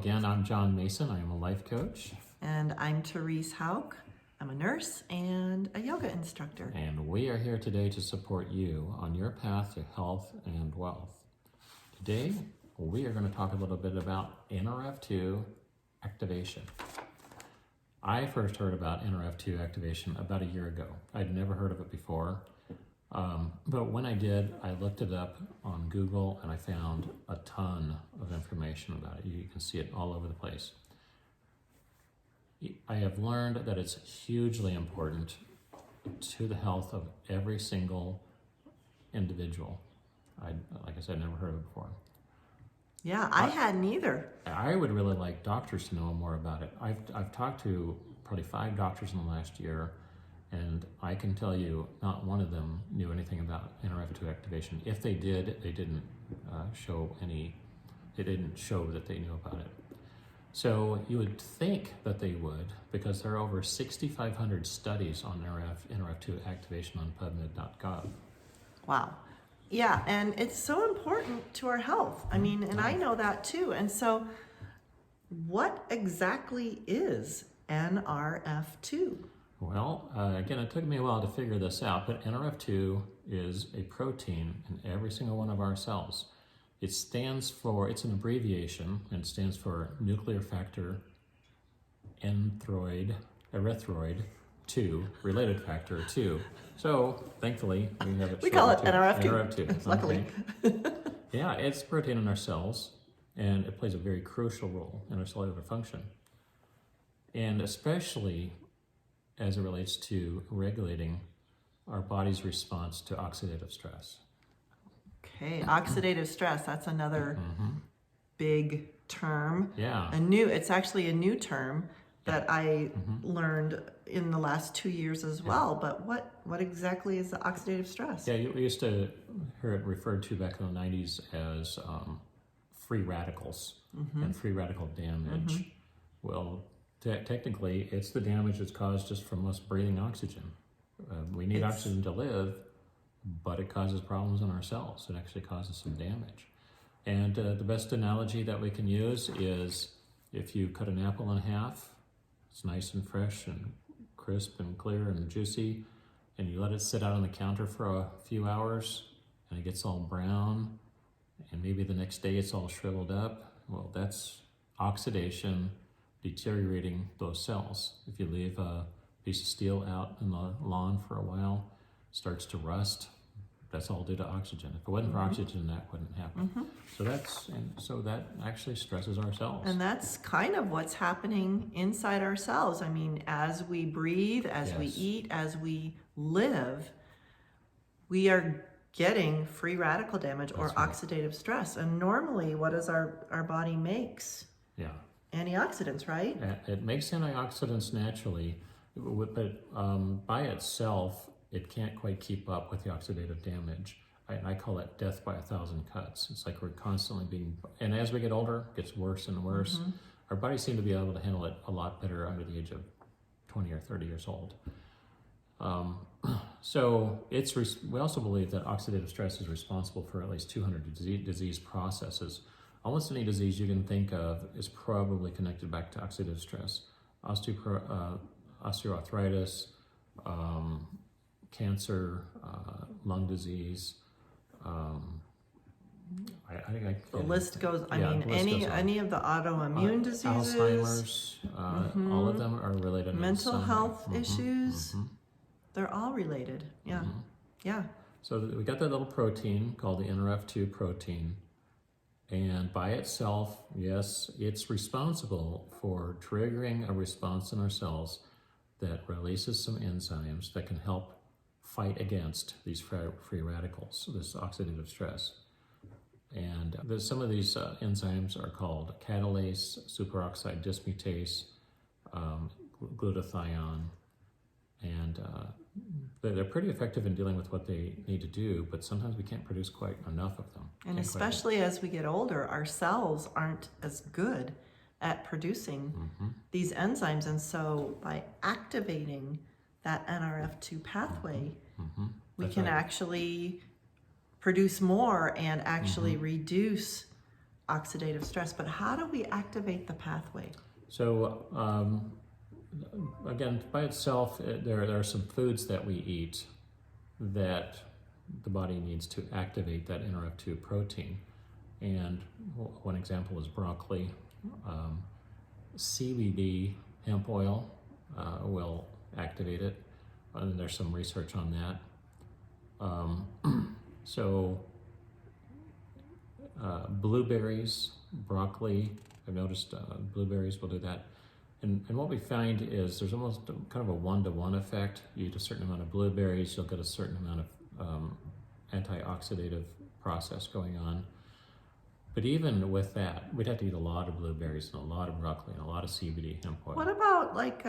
again, I'm John Mason. I am a life coach. And I'm Therese Houk. I'm a nurse and a yoga instructor. And we are here today to support you on your path to health and wealth. Today, we are going to talk a little bit about Nrf2 activation. I first heard about Nrf2 activation about a year ago. I'd never heard of it before. But when I did, I looked it up on Google and I found a ton of information about it. You can see it all over the place. I have learned that it's hugely important to the health of every single individual. Like I said, never heard of it before. Yeah, I hadn't either. I would really like doctors to know more about it. I've talked to probably 5 doctors in the last year, and I can tell you not one of them knew anything about Nrf2 activation. If they did, they didn't show that they knew about it. So you would think that they would, because there are over 6,500 studies on Nrf2 activation on PubMed.gov. Wow. Yeah, and it's so important to our health. I mean, and I know that too. And so what exactly is Nrf2? Well, again, it took me a while to figure this out, but Nrf2 is a protein in every single one of our cells. It stands for, it's an abbreviation, and it stands for nuclear factor erythroid 2, related factor 2. So, thankfully, we have it. We call it Nrf2. Nrf2. Luckily. Okay. Yeah, it's a protein in our cells, and it plays a very crucial role in our cellular function. And especially as it relates to regulating our body's response to oxidative stress. Okay, oxidative stress, that's another big term. Yeah. It's actually a new term that I learned in the last 2 years as well. But what exactly is the oxidative stress? Yeah, we used to hear it referred to back in the 90s as free radicals and free radical damage. Well, technically, it's the damage that's caused just from us breathing oxygen. We need oxygen to live, but it causes problems in our cells. It actually causes some damage. And the best analogy that we can use is if you cut an apple in half, it's nice and fresh and crisp and clear and juicy, and you let it sit out on the counter for a few hours, and it gets all brown, and maybe the next day it's all shriveled up. Well, that's oxidation deteriorating those cells. If you leave a piece of steel out in the lawn for a while, it starts to rust. That's all due to oxygen. If it wasn't for oxygen, that wouldn't happen. So that actually stresses our cells. And that's kind of what's happening inside our cells. I mean, as we breathe, as we eat, as we live, we are getting free radical damage or oxidative stress. And normally, what does our body makes? Yeah. Antioxidants, right? It makes antioxidants naturally, but by itself, it can't quite keep up with the oxidative damage. I call it death by 1,000 cuts. It's like we're constantly and as we get older, it gets worse and worse. Our bodies seem to be able to handle it a lot better under the age of 20 or 30 years old. So we also believe that oxidative stress is responsible for at least 200 disease processes. Almost any disease you can think of is probably connected back to oxidative stress. Osteoarthritis, cancer, lung disease. The list goes, I mean, any of the autoimmune diseases. Alzheimer's, all of them are related. Mental health issues, they're all related. Yeah, yeah. So we got that little protein called the Nrf2 protein. And by itself, yes, it's responsible for triggering a response in our cells that releases some enzymes that can help fight against these free radicals, this oxidative stress. And some of these enzymes are called catalase, superoxide dismutase, glutathione, and they're pretty effective in dealing with what they need to do, but sometimes we can't produce quite enough of them. And especially as we get older, our cells aren't as good at producing these enzymes. And so by activating that Nrf2 pathway, we can actually produce more and actually reduce oxidative stress, but how do we activate the pathway? So again, by itself, there are some foods that we eat that the body needs to activate that Nrf2 protein. And one example is broccoli. CBD, hemp oil, will activate it. And there's some research on that. Blueberries, broccoli, I've noticed blueberries will do that. And what we find is there's almost kind of a one-to-one effect. You eat a certain amount of blueberries, you'll get a certain amount of antioxidative process going on. But even with that, we'd have to eat a lot of blueberries and a lot of broccoli and a lot of CBD hemp oil. What about like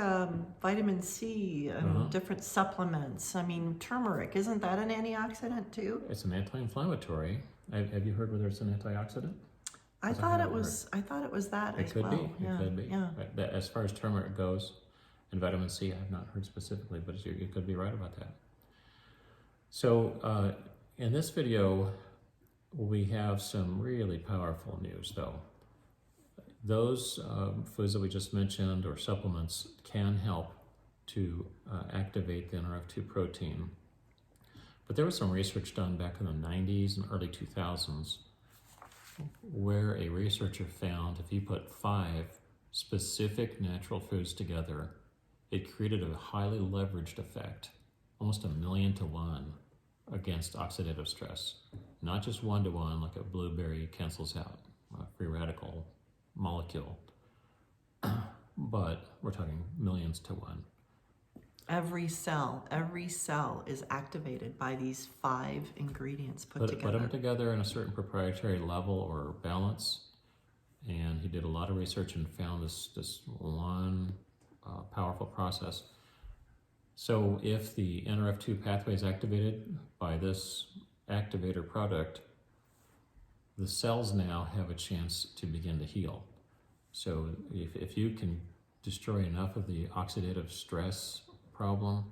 vitamin C and different supplements? I mean, turmeric, isn't that an antioxidant too? It's an anti-inflammatory. Have you heard whether it's an antioxidant? I thought it was that as well. It could be. Yeah. Right. As far as turmeric goes, and vitamin C, I have not heard specifically, but you could be right about that. So in this video, we have some really powerful news, though. Those foods that we just mentioned or supplements can help to activate the Nrf2 protein. But there was some research done back in the 90s and early 2000s where a researcher found if you put 5 specific natural foods together, it created a highly leveraged effect, almost 1,000,000 to 1 against oxidative stress. Not just 1 to 1 like a blueberry cancels out a free radical molecule, but we're talking millions to 1. Every cell is activated by these 5 ingredients put together. Put them together in a certain proprietary level or balance, and he did a lot of research and found this one powerful process. So if the Nrf2 pathway is activated by this activator product, the cells now have a chance to begin to heal. So if you can destroy enough of the oxidative stress problem,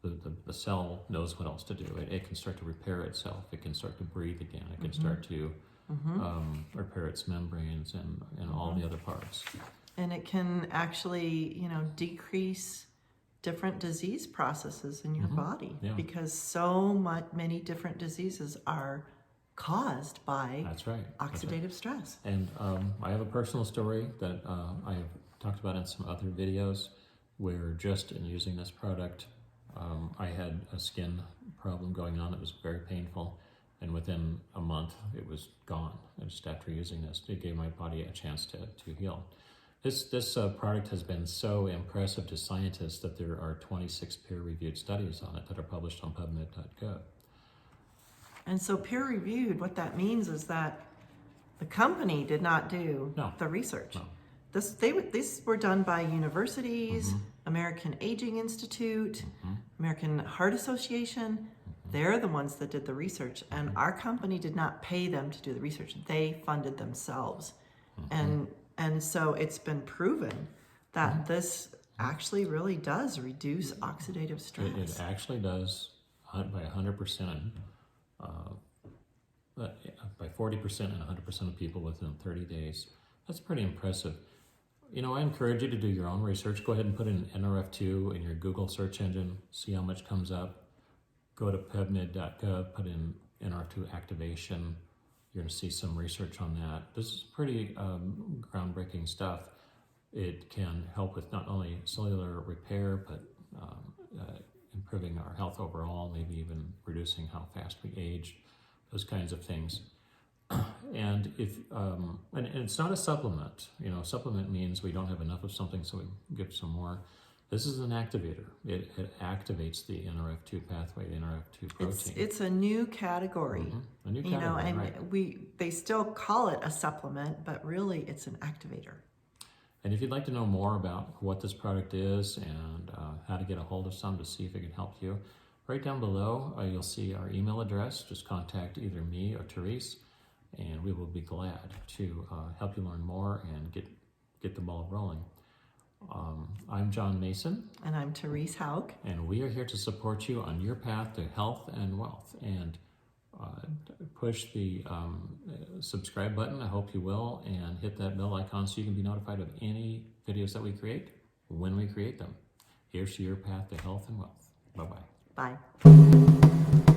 the cell knows what else to do. It can start to repair itself. It can start to breathe again. It can start to repair its membranes and all the other parts. And it can actually, decrease different disease processes in your body because so many different diseases are caused by oxidative stress. And I have a personal story that I have talked about in some other videos where just in using this product, I had a skin problem going on. It was very painful. And within a month, it was gone. And just after using this, it gave my body a chance to heal. This product has been so impressive to scientists that there are 26 peer-reviewed studies on it that are published on PubMed.gov. And so peer-reviewed, what that means is that the company did not do the research. No. These were done by universities, American Aging Institute, American Heart Association. They're the ones that did the research, and our company did not pay them to do the research. They funded themselves. And so it's been proven that this actually really does reduce oxidative stress. It actually does by 100%, by 40% and 100% of people within 30 days. That's pretty impressive. I encourage you to do your own research. Go ahead and put in Nrf2 in your Google search engine, see how much comes up. Go to PubMed.gov, put in Nrf2 activation. You're going to see some research on that. This is pretty groundbreaking stuff. It can help with not only cellular repair, but improving our health overall, maybe even reducing how fast we age, those kinds of things. And and it's not a supplement. Supplement means we don't have enough of something, so we give some more. This is an activator. It activates the Nrf2 pathway, the Nrf2 protein. It's a new category. A new category, and right. They still call it a supplement, but really it's an activator. And if you'd like to know more about what this product is and how to get a hold of some to see if it can help you, right down below you'll see our email address. Just contact either me or Therese, and we will be glad to help you learn more and get the ball rolling. I'm John Mason. And I'm Therese Houk. And we are here to support you on your path to health and wealth. And push the subscribe button. I hope you will, and hit that bell icon so you can be notified of any videos that we create when we create them. Here's to your path to health and wealth. Bye-bye. Bye.